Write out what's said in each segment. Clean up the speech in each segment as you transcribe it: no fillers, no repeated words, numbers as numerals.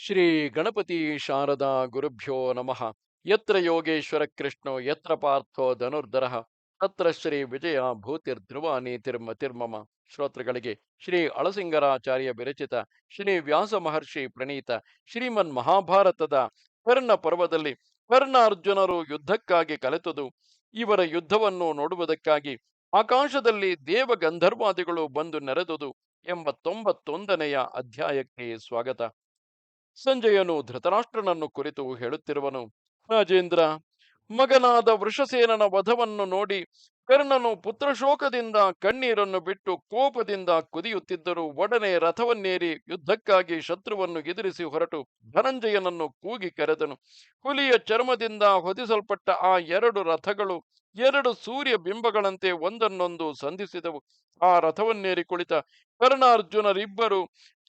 ಶ್ರೀ ಗಣಪತಿ ಶಾರದಾ ಗುರುಭ್ಯೋ ನಮಃ. ಯತ್ರ ಯೋಗೇಶ್ವರ ಕೃಷ್ಣೋ ಯತ್ರ ಪಾರ್ಥೋ ಧನುರ್ಧರಃ ತತ್ರ ಶ್ರೀ ವಿಜಯ ಭೂತಿರ್ಧ್ರುವ ನೀತಿರ್ಮತಿರ್ಮಮ. ಶ್ರೋತೃಗಳಿಗೆ ಶ್ರೀ ಅಳಸಿಂಗರಾಚಾರ್ಯ ವಿರಚಿತ ಶ್ರೀ ವ್ಯಾಸ ಮಹರ್ಷಿ ಪ್ರಣೀತ ಶ್ರೀಮನ್ ಮಹಾಭಾರತದ ಕರ್ಣ ಪರ್ವದಲ್ಲಿ ಕರ್ಣ ಅರ್ಜುನರು ಯುದ್ಧಕ್ಕಾಗಿ ಕಲೆತುದು, ಇವರ ಯುದ್ಧವನ್ನು ನೋಡುವುದಕ್ಕಾಗಿ ಆಕಾಶದಲ್ಲಿ ದೇವ ಗಂಧರ್ವಾದಿಗಳು ಬಂದು ನೆರೆದುದು ಎಂಬ 91ನೆಯ ಅಧ್ಯಾಯಕ್ಕೆ ಸ್ವಾಗತ. ಸಂಜಯನು ಧೃತರಾಷ್ಟ್ರನನ್ನು ಕುರಿತು ಹೇಳುತ್ತಿರುವನು. ರಾಜೇಂದ್ರ, ಮಗನಾದ ವೃಷಸೇನನ ವಧವನ್ನು ನೋಡಿ ಕರ್ಣನು ಪುತ್ರಶೋಕದಿಂದ ಕಣ್ಣೀರನ್ನು ಬಿಟ್ಟು ಕೋಪದಿಂದ ಕುದಿಯುತ್ತಿದ್ದರು. ಒಡನೆ ರಥವನ್ನೇರಿ ಯುದ್ಧಕ್ಕಾಗಿ ಶತ್ರುವನ್ನು ಎದುರಿಸಿ ಹೊರಟು ಧನಂಜಯನನ್ನು ಕೂಗಿ ಕರೆದನು. ಹುಲಿಯ ಚರ್ಮದಿಂದ ಹೊದಿಸಲ್ಪಟ್ಟ ಆ ಎರಡು ರಥಗಳು ಎರಡು ಸೂರ್ಯ ಬಿಂಬಗಳಂತೆ ಒಂದನ್ನೊಂದು ಸಂಧಿಸಿದವು. ಆ ರಥವನ್ನೇರಿ ಕುಳಿತ ಕರ್ಣಾರ್ಜುನರಿಬ್ಬರು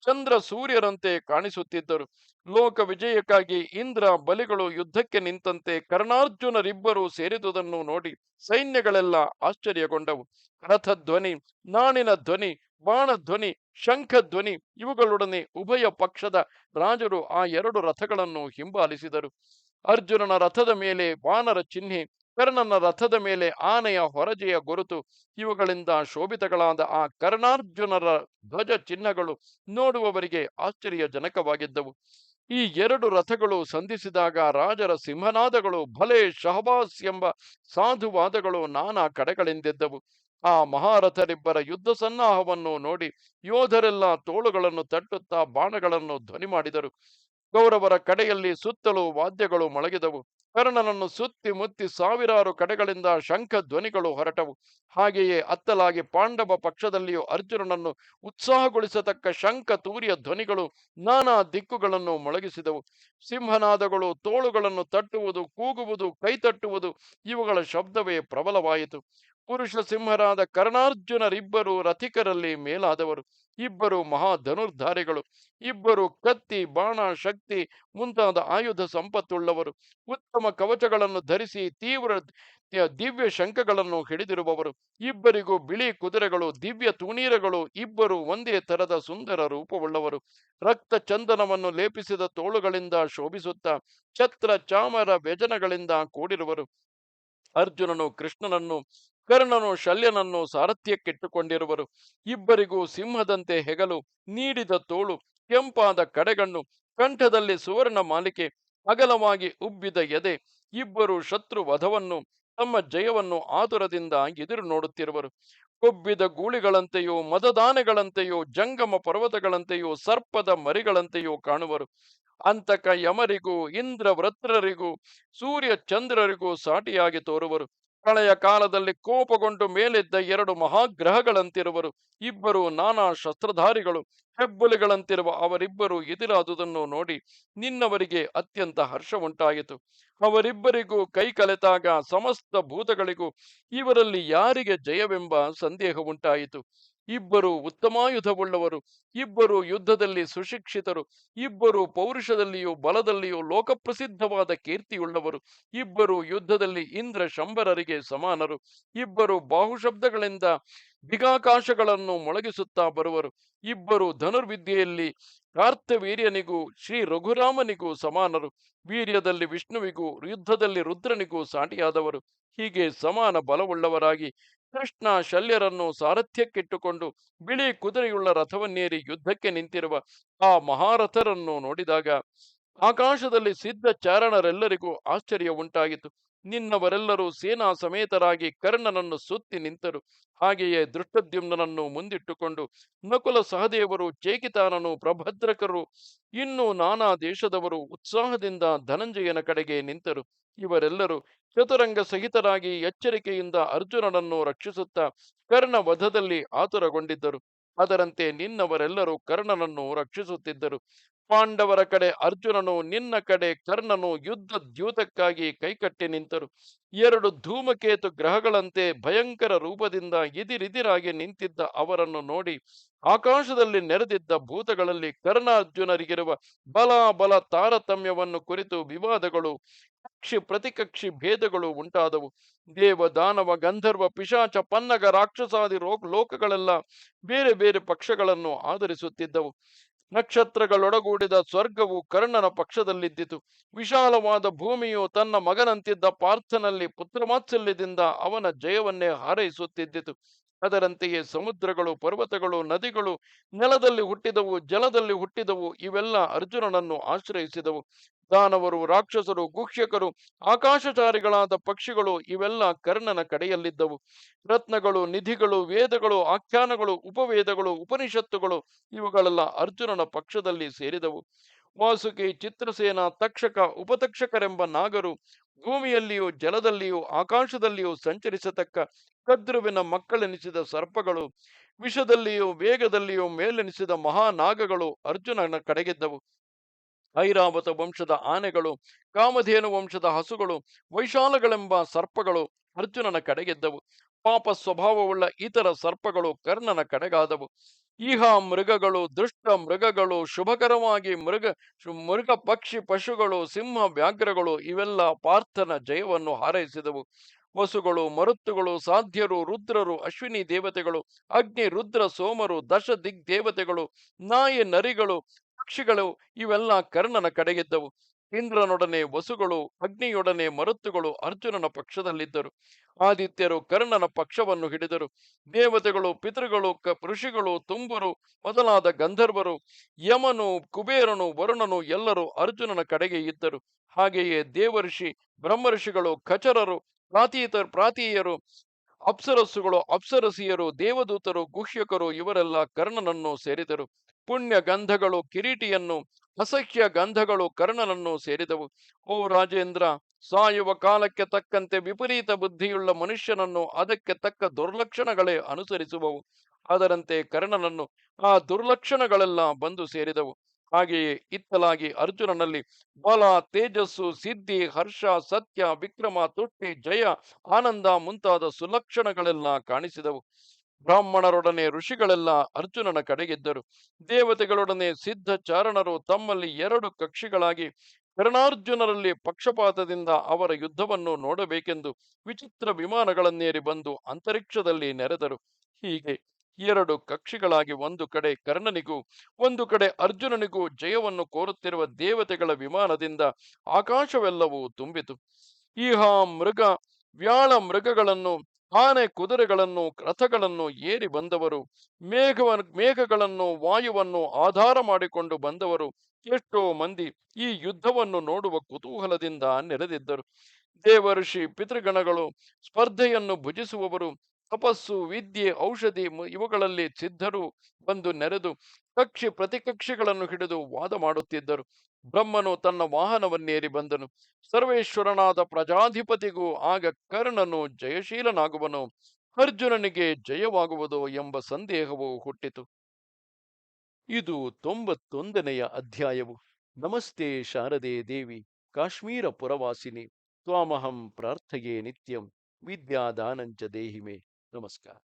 ಚಂದ್ರ ಸೂರ್ಯರಂತೆ ಕಾಣಿಸುತ್ತಿದ್ದರು. ಲೋಕ ವಿಜಯಕ್ಕಾಗಿ ಇಂದ್ರ ಬಲಿಗಳು ಯುದ್ಧಕ್ಕೆ ನಿಂತಂತೆ ಕರ್ಣಾರ್ಜುನರಿಬ್ಬರು ಸೇರಿದುದನ್ನು ನೋಡಿ ಸೈನ್ಯಗಳೆಲ್ಲ ಆಶ್ಚರ್ಯಗೊಂಡವು. ರಥಧ್ವನಿ, ನಾಣಿನ ಧ್ವನಿ, ಬಾಣಧ್ವನಿ, ಶಂಖಧ್ವನಿ ಇವುಗಳೊಡನೆ ಉಭಯ ಪಕ್ಷದ ರಾಜರು ಆ ಎರಡು ರಥಗಳನ್ನು ಹಿಂಬಾಲಿಸಿದರು. ಅರ್ಜುನನ ರಥದ ಮೇಲೆ ವಾನರ ಚಿಹ್ನೆ, ಕರ್ಣನ ರಥದ ಮೇಲೆ ಆನೆಯ ಹೊರಜೆಯ ಗುರುತು, ಇವುಗಳಿಂದ ಶೋಭಿತಗಳಾದ ಆ ಕರ್ಣಾರ್ಜುನರ ಧ್ವಜ ಚಿಹ್ನಗಳು ನೋಡುವವರಿಗೆ ಆಶ್ಚರ್ಯಜನಕವಾಗಿದ್ದವು. ಈ ಎರಡು ರಥಗಳು ಸಂಧಿಸಿದಾಗ ರಾಜರ ಸಿಂಹನಾದಗಳು, ಭಲೆ ಶಹಬಾಸ್ ಎಂಬ ಸಾಧುವಾದಗಳು ನಾನಾ ಕಡೆಗಳಿಂದೆದ್ದವು. ಆ ಮಹಾರಥರಿಬ್ಬರ ಯುದ್ಧ ಸನ್ನಾಹವನ್ನು ನೋಡಿ ಯೋಧರೆಲ್ಲ ತೋಳುಗಳನ್ನು ತಟ್ಟುತ್ತಾ ಬಾಣಗಳನ್ನು ಧ್ವನಿ ಮಾಡಿದರು. ಕೌರವರ ಕಡೆಯಲ್ಲಿ ಸುತ್ತಲೂ ವಾದ್ಯಗಳು ಮೊಳಗಿದವು. ಕರ್ಣನನ್ನು ಸುತ್ತಿ ಮುತ್ತಿ ಸಾವಿರಾರು ಕಡೆಗಳಿಂದ ಶಂಖ ಧ್ವನಿಗಳು ಹೊರಟವು. ಹಾಗೆಯೇ ಅತ್ತಲಾಗಿ ಪಾಂಡವ ಪಕ್ಷದಲ್ಲಿಯೂ ಅರ್ಜುನನನ್ನು ಉತ್ಸಾಹಗೊಳಿಸತಕ್ಕ ಶಂಖ ತೂರ್ಯ ಧ್ವನಿಗಳು ನಾನಾ ದಿಕ್ಕುಗಳನ್ನು ಮೊಳಗಿಸಿದವು. ಸಿಂಹನಾದಗಳು, ತೋಳುಗಳನ್ನು ತಟ್ಟುವುದು, ಕೂಗುವುದು, ಕೈತಟ್ಟುವುದು ಇವುಗಳ ಶಬ್ದವೇ ಪ್ರಬಲವಾಯಿತು. ಪುರುಷ ಸಿಂಹರಾದ ಕರ್ಣಾರ್ಜುನರಿಬ್ಬರು ರಥಿಕರಲ್ಲಿ ಮೇಲಾದವರು. ಇಬ್ಬರು ಮಹಾಧನುರ್ಧಾರಿಗಳು. ಇಬ್ಬರು ಕತ್ತಿ, ಬಾಣ, ಶಕ್ತಿ ಮುಂತಾದ ಆಯುಧ ಸಂಪತ್ತುಳ್ಳವರು. ಉತ್ತಮ ಕವಚಗಳನ್ನು ಧರಿಸಿ ದಿವ್ಯ ಶಂಖಗಳನ್ನು ಹಿಡಿದಿರುವವರು. ಇಬ್ಬರಿಗೂ ಬಿಳಿ ಕುದುರೆಗಳು, ದಿವ್ಯ ತೂಣೀರಗಳು. ಇಬ್ಬರು ಒಂದೇ ತರದ ಸುಂದರ ರೂಪವುಳ್ಳವರು. ರಕ್ತ ಚಂದನವನ್ನು ಲೇಪಿಸಿದ ತೋಳುಗಳಿಂದ ಶೋಭಿಸುತ್ತಾ ಛತ್ರ ಚಾಮರ ವ್ಯಜನಗಳಿಂದ ಕೂಡಿರುವರು. ಅರ್ಜುನನು ಕೃಷ್ಣನನ್ನು, ಕರ್ಣನು ಶಲ್ಯನನ್ನು ಸಾರಥ್ಯಕ್ಕಿಟ್ಟುಕೊಂಡಿರುವರು. ಇಬ್ಬರಿಗೂ ಸಿಂಹದಂತೆ ಹೆಗಲು, ನೀಡಿದ ತೋಳು, ಕೆಂಪಾದ ಕಡೆಗಣ್ಣು, ಕಂಠದಲ್ಲಿ ಸುವರ್ಣ ಮಾಲಿಕೆ, ಅಗಲವಾಗಿ ಉಬ್ಬಿದ ಎದೆ. ಇಬ್ಬರು ಶತ್ರು ವಧವನ್ನು, ತಮ್ಮ ಜಯವನ್ನು ಆತುರದಿಂದ ಎದುರು ನೋಡುತ್ತಿರುವರು. ಕೊಬ್ಬಿದ ಗೂಳಿಗಳಂತೆಯೋ, ಮದದಾನೆಗಳಂತೆಯೋ, ಜಂಗಮ ಪರ್ವತಗಳಂತೆಯೋ, ಸರ್ಪದ ಮರಿಗಳಂತೆಯೋ ಕಾಣುವರು. ಅಂತಕ ಯಮರಿಗೂ ಇಂದ್ರ ವೃತ್ರರಿಗೂ ಸೂರ್ಯ ಚಂದ್ರರಿಗೂ ಸಾಟಿಯಾಗಿ ತೋರುವರು. ಪ್ರಳಯ ಕಾಲದಲ್ಲಿ ಕೋಪಗೊಂಡು ಮೇಲೆದ್ದ ಎರಡು ಮಹಾಗ್ರಹಗಳಂತಿರುವರು. ಇಬ್ಬರು ನಾನಾ ಶಸ್ತ್ರಧಾರಿಗಳು, ಹೆಬ್ಬುಲಿಗಳಂತಿರುವ ಅವರಿಬ್ಬರು ಎದುರಾದುದನ್ನು ನೋಡಿ ನಿನ್ನವರಿಗೆ ಅತ್ಯಂತ ಹರ್ಷ ಉಂಟಾಯಿತು. ಅವರಿಬ್ಬರಿಗೂ ಕೈ ಕಲೆತಾಗ ಸಮಸ್ತ ಭೂತಗಳಿಗೂ ಇವರಲ್ಲಿ ಯಾರಿಗೆ ಜಯವೆಂಬ ಸಂದೇಹ ಉಂಟಾಯಿತು. ಇಬ್ಬರು ಉತ್ತಮಾಯುಧವುಳ್ಳವರು, ಇಬ್ಬರು ಯುದ್ಧದಲ್ಲಿ ಸುಶಿಕ್ಷಿತರು, ಇಬ್ಬರು ಪೌರುಷದಲ್ಲಿಯೂ ಬಲದಲ್ಲಿಯೂ ಲೋಕಪ್ರಸಿದ್ಧವಾದ ಕೀರ್ತಿಯುಳ್ಳವರು. ಇಬ್ಬರು ಯುದ್ಧದಲ್ಲಿ ಇಂದ್ರ ಶಂಬರರಿಗೆ ಸಮಾನರು. ಇಬ್ಬರು ಬಾಹುಶಬ್ದಗಳಿಂದ ದಿಗಾಕಾಶಗಳನ್ನು ಮೊಳಗಿಸುತ್ತಾ ಬರುವರು. ಇಬ್ಬರು ಧನುರ್ವಿದ್ಯೆಯಲ್ಲಿ ಕಾರ್ತವೀರ್ಯನಿಗೂ ಶ್ರೀ ರಘುರಾಮನಿಗೂ ಸಮಾನರು. ವೀರ್ಯದಲ್ಲಿ ವಿಷ್ಣುವಿಗೂ ಯುದ್ಧದಲ್ಲಿ ರುದ್ರನಿಗೂ ಸಾಟಿಯಾದವರು. ಹೀಗೆ ಸಮಾನ ಬಲವುಳ್ಳವರಾಗಿ ಕೃಷ್ಣ ಶಲ್ಯರನ್ನು ಸಾರಥ್ಯಕ್ಕಿಟ್ಟುಕೊಂಡು ಬಿಳಿ ಕುದುರೆಯುಳ್ಳ ರಥವನ್ನೇರಿ ಯುದ್ಧಕ್ಕೆ ನಿಂತಿರುವ ಆ ಮಹಾರಥರನ್ನು ನೋಡಿದಾಗ ಆಕಾಶದಲ್ಲಿ ಸಿದ್ಧ ಚಾರಣರೆಲ್ಲರಿಗೂ ಆಶ್ಚರ್ಯ ಉಂಟಾಯಿತು. ನಿನ್ನವರೆಲ್ಲರೂ ಸೇನಾ ಸಮೇತರಾಗಿ ಕರ್ಣನನ್ನು ಸುತ್ತಿ ನಿಂತರು. ಹಾಗೆಯೇ ದೃಷ್ಟದ್ಯುಮ್ನನನ್ನು ಮುಂದಿಟ್ಟುಕೊಂಡು ನಕುಲ ಸಹದೇವರು, ಚೇಕಿತಾನನು, ಪ್ರಭದ್ರಕರು, ಇನ್ನೂ ನಾನಾ ದೇಶದವರು ಉತ್ಸಾಹದಿಂದ ಧನಂಜಯನ ಕಡೆಗೆ ನಿಂತರು. ಇವರೆಲ್ಲರೂ ಚತುರಂಗ ಸಹಿತರಾಗಿ ಎಚ್ಚರಿಕೆಯಿಂದ ಅರ್ಜುನನನ್ನು ರಕ್ಷಿಸುತ್ತಾ ಕರ್ಣ ವಧದಲ್ಲಿ ಆತುರಗೊಂಡಿದ್ದರು. ಅದರಂತೆ ನಿನ್ನವರೆಲ್ಲರೂ ಕರ್ಣನನ್ನು ರಕ್ಷಿಸುತ್ತಿದ್ದರು. ಪಾಂಡವರ ಕಡೆ ಅರ್ಜುನನು, ನಿನ್ನ ಕಡೆ ಕರ್ಣನು ಯುದ್ಧ ದ್ಯೂತಕ್ಕಾಗಿ ಕೈಕಟ್ಟಿ ನಿಂತರು. ಎರಡು ಧೂಮಕೇತು ಗ್ರಹಗಳಂತೆ ಭಯಂಕರ ರೂಪದಿಂದ ಇದಿರಿದಿರಾಗಿ ನಿಂತಿದ್ದ ಅವರನ್ನು ನೋಡಿ ಆಕಾಶದಲ್ಲಿ ನೆರೆದಿದ್ದ ಭೂತಗಳಲ್ಲಿ ಕರ್ಣಾರ್ಜುನರಿಗಿರುವ ಬಲ ತಾರತಮ್ಯವನ್ನು ಕುರಿತು ವಿವಾದಗಳು, ಕಕ್ಷಿ ಪ್ರತಿಕಕ್ಷಿ ಭೇದಗಳು ಉಂಟಾದವು. ದೇವ ದಾನವ ಗಂಧರ್ವ ಪಿಶಾಚ ಪನ್ನಗ ರಾಕ್ಷಸಾದಿ ಲೋಕಗಳೆಲ್ಲ ಬೇರೆ ಬೇರೆ ಪಕ್ಷಗಳನ್ನು ಆಧರಿಸುತ್ತಿದ್ದವು. ನಕ್ಷತ್ರಗಳೊಡಗೂಡಿದ ಸ್ವರ್ಗವು ಕರ್ಣನ ಪಕ್ಷದಲ್ಲಿದ್ದಿತು. ವಿಶಾಲವಾದ ಭೂಮಿಯು ತನ್ನ ಮಗನಂತಿದ್ದ ಪಾರ್ಥನಲ್ಲಿ ಪುತ್ರಮಾತ್ಸಲ್ಯದಿಂದ ಅವನ ಜಯವನ್ನೇ ಹಾರೈಸುತ್ತಿದ್ದಿತು. ಅದರಂತೆಯೇ ಸಮುದ್ರಗಳು, ಪರ್ವತಗಳು, ನದಿಗಳು, ನೆಲದಲ್ಲಿ ಹುಟ್ಟಿದವು, ಜಲದಲ್ಲಿ ಹುಟ್ಟಿದವು, ಇವೆಲ್ಲ ಅರ್ಜುನನನ್ನು ಆಶ್ರಯಿಸಿದವು. ದಾನವರು, ರಾಕ್ಷಸರು, ಗುಹ್ಯಕರು, ಆಕಾಶಚಾರಿಗಳಾದ ಪಕ್ಷಿಗಳು ಇವೆಲ್ಲ ಕರ್ಣನ ಕಡೆಯಲ್ಲಿದ್ದವು. ರತ್ನಗಳು, ನಿಧಿಗಳು, ವೇದಗಳು, ಆಖ್ಯಾನಗಳು, ಉಪವೇದಗಳು, ಉಪನಿಷತ್ತುಗಳು ಇವುಗಳೆಲ್ಲ ಅರ್ಜುನನ ಪಕ್ಷದಲ್ಲಿ ಸೇರಿದವು. ವಾಸುಕಿ, ಚಿತ್ರಸೇನ, ತಕ್ಷಕ, ಉಪತಕ್ಷಕರೆಂಬ ನಾಗರು, ಭೂಮಿಯಲ್ಲಿಯೂ ಜಲದಲ್ಲಿಯೂ ಆಕಾಶದಲ್ಲಿಯೂ ಸಂಚರಿಸತಕ್ಕ ಕದ್ರುವಿನ ಮಕ್ಕಳೆನಿಸಿದ ಸರ್ಪಗಳು, ವಿಷದಲ್ಲಿಯೂ ವೇಗದಲ್ಲಿಯೂ ಮೇಲೆನಿಸಿದ ಮಹಾನಾಗಗಳು ಅರ್ಜುನನ ಕಡೆಗಿದ್ದವು. ಐರಾವತ ವಂಶದ ಆನೆಗಳು, ಕಾಮಧೇನು ವಂಶದ ಹಸುಗಳು, ವೈಶಾಲಗಳೆಂಬ ಸರ್ಪಗಳು ಅರ್ಜುನನ ಕಡೆಗೆದ್ದವು. ಪಾಪ ಸ್ವಭಾವವುಳ್ಳ ಇತರ ಸರ್ಪಗಳು ಕರ್ಣನ ಕಡೆಗಾದವು. ಈಹ ಮೃಗಗಳು, ದುಷ್ಟ ಮೃಗಗಳು, ಶುಭಕರವಾಗಿ ಮೃಗ ಪಕ್ಷಿ ಪಶುಗಳು, ಸಿಂಹ ವ್ಯಾಘ್ರಗಳು ಇವೆಲ್ಲ ಪಾರ್ಥನ ಜಯವನ್ನು ಹಾರೈಸಿದವು. ವಸುಗಳು, ಮರುತ್ತುಗಳು, ಸಾಧ್ಯರು, ರುದ್ರರು, ಅಶ್ವಿನಿ ದೇವತೆಗಳು, ಅಗ್ನಿ, ರುದ್ರ, ಸೋಮರು, ದಶ ದಿಗ್ದೇವತೆಗಳು, ನಾಯಿ, ನರಿಗಳು, ಪಕ್ಷಿಗಳು ಇವೆಲ್ಲ ಕರ್ಣನ ಕಡೆಗಿದ್ದವು. ಇಂದ್ರನೊಡನೆ ವಸುಗಳು, ಅಗ್ನಿಯೊಡನೆ ಮರುತ್ತುಗಳು ಅರ್ಜುನನ ಪಕ್ಷದಲ್ಲಿದ್ದರು. ಆದಿತ್ಯರು ಕರ್ಣನ ಪಕ್ಷವನ್ನು ಹಿಡಿದರು. ದೇವತೆಗಳು, ಪಿತೃಗಳು, ಋಷಿಗಳು, ತುಂಬರು ಮೊದಲಾದ ಗಂಧರ್ವರು, ಯಮನು, ಕುಬೇರನು, ವರುಣನು ಎಲ್ಲರೂ ಅರ್ಜುನನ ಕಡೆಗೆ ಇದ್ದರು. ಹಾಗೆಯೇ ದೇವಋಷಿ, ಬ್ರಹ್ಮಋಷಿಗಳು, ಖಚರರು, ಪ್ರಾತೀಯರು, ಅಪ್ಸರಸ್ಸುಗಳು, ಅಪ್ಸರಸಿಯರು, ದೇವದೂತರು, ಗುಹ್ಯಕರು ಇವರೆಲ್ಲ ಕರ್ಣನನ್ನು ಸೇರಿದರು. ಪುಣ್ಯ ಗಂಧಗಳು ಕಿರೀಟಿಯನ್ನು, ಅಸಹ್ಯ ಗಂಧಗಳು ಕರ್ಣನನ್ನು ಸೇರಿದವು. ಓ ರಾಜೇಂದ್ರ, ಸಾಯುವ ಕಾಲಕ್ಕೆ ತಕ್ಕಂತೆ ವಿಪರೀತ ಬುದ್ಧಿಯುಳ್ಳ ಮನುಷ್ಯನನ್ನು ಅದಕ್ಕೆ ತಕ್ಕ ದುರ್ಲಕ್ಷಣಗಳೇ ಅನುಸರಿಸುವವು. ಅದರಂತೆ ಕರ್ಣನನ್ನು ಆ ದುರ್ಲಕ್ಷಣಗಳೆಲ್ಲ ಬಂದು ಸೇರಿದವು. ಹಾಗೆಯೇ ಇತ್ತಲಾಗಿ ಅರ್ಜುನನಲ್ಲಿ ಬಲ, ತೇಜಸ್ಸು, ಸಿದ್ಧಿ, ಹರ್ಷ, ಸತ್ಯ, ವಿಕ್ರಮ, ತುಷ್ಟಿ, ಜಯ, ಆನಂದ ಮುಂತಾದ ಸುಲಕ್ಷಣಗಳೆಲ್ಲ ಕಾಣಿಸಿದವು. ಬ್ರಾಹ್ಮಣರೊಡನೆ ಋಷಿಗಳೆಲ್ಲ ಅರ್ಜುನನ ಕಡೆಗಿದ್ದರು. ದೇವತೆಗಳೊಡನೆ ಸಿದ್ಧ ಚಾರಣರು ತಮ್ಮಲ್ಲಿ ಎರಡು ಕಕ್ಷಿಗಳಾಗಿ ಕರ್ಣಾರ್ಜುನರಲ್ಲಿ ಪಕ್ಷಪಾತದಿಂದ ಅವರ ಯುದ್ಧವನ್ನು ನೋಡಬೇಕೆಂದು ವಿಚಿತ್ರ ವಿಮಾನಗಳನ್ನೇರಿ ಬಂದು ಅಂತರಿಕ್ಷದಲ್ಲಿ ನೆರೆದರು. ಹೀಗೆ ಎರಡು ಕಕ್ಷಿಗಳಾಗಿ ಒಂದು ಕಡೆ ಕರ್ಣನಿಗೂ ಒಂದು ಕಡೆ ಅರ್ಜುನನಿಗೂ ಜಯವನ್ನು ಕೋರುತ್ತಿರುವ ದೇವತೆಗಳ ವಿಮಾನದಿಂದ ಆಕಾಶವೆಲ್ಲವೂ ತುಂಬಿತು. ಈಹ ಮೃಗ, ವ್ಯಾಳ ಮೃಗಗಳನ್ನು, ಆನೆ ಕುದುರೆಗಳನ್ನು, ರಥಗಳನ್ನು ಏರಿ ಬಂದವರು, ಮೇಘಗಳನ್ನು, ವಾಯುವನ್ನು ಆಧಾರ ಮಾಡಿಕೊಂಡು ಬಂದವರು ಎಷ್ಟೋ ಮಂದಿ ಈ ಯುದ್ಧವನ್ನು ನೋಡುವ ಕುತೂಹಲದಿಂದ ನೆರೆದಿದ್ದರು. ದೇವಋಷಿ ಪಿತೃಗಣಗಳು, ಸ್ಪರ್ಧೆಯನ್ನು ಭುಜಿಸುವವರು, ತಪಸ್ಸು, ವಿದ್ಯೆ, ಔಷಧಿ ಇವುಗಳಲ್ಲಿ ಸಿದ್ಧರು ಬಂದು ನೆರೆದು ಕಕ್ಷಿ ಪ್ರತಿಕಕ್ಷಿಗಳನ್ನು ಹಿಡಿದು ವಾದ ಮಾಡುತ್ತಿದ್ದರು. ಬ್ರಹ್ಮನು ತನ್ನ ವಾಹನವನ್ನೇರಿ ಬಂದನು. ಸರ್ವೇಶ್ವರನಾದ ಪ್ರಜಾಧಿಪತಿಗೂ ಆಗ ಕರ್ಣನು ಜಯಶೀಲನಾಗುವನು, ಅರ್ಜುನನಿಗೆ ಜಯವಾಗುವುದು ಎಂಬ ಸಂದೇಹವು ಹುಟ್ಟಿತು. ಇದು 91ನೆಯ ಅಧ್ಯಾಯವು. ನಮಸ್ತೆ ಶಾರದೆ ದೇವಿ, ಕಾಶ್ಮೀರ ಪುರವಾಸಿನಿ, ತ್ವಾಮಹಂ ಪ್ರಾರ್ಥಯೇ ನಿತ್ಯಂ, ವಿದ್ಯಾದಾನಂಚ ದೇಹಿಮೆ. ನಮಸ್ಕಾರ.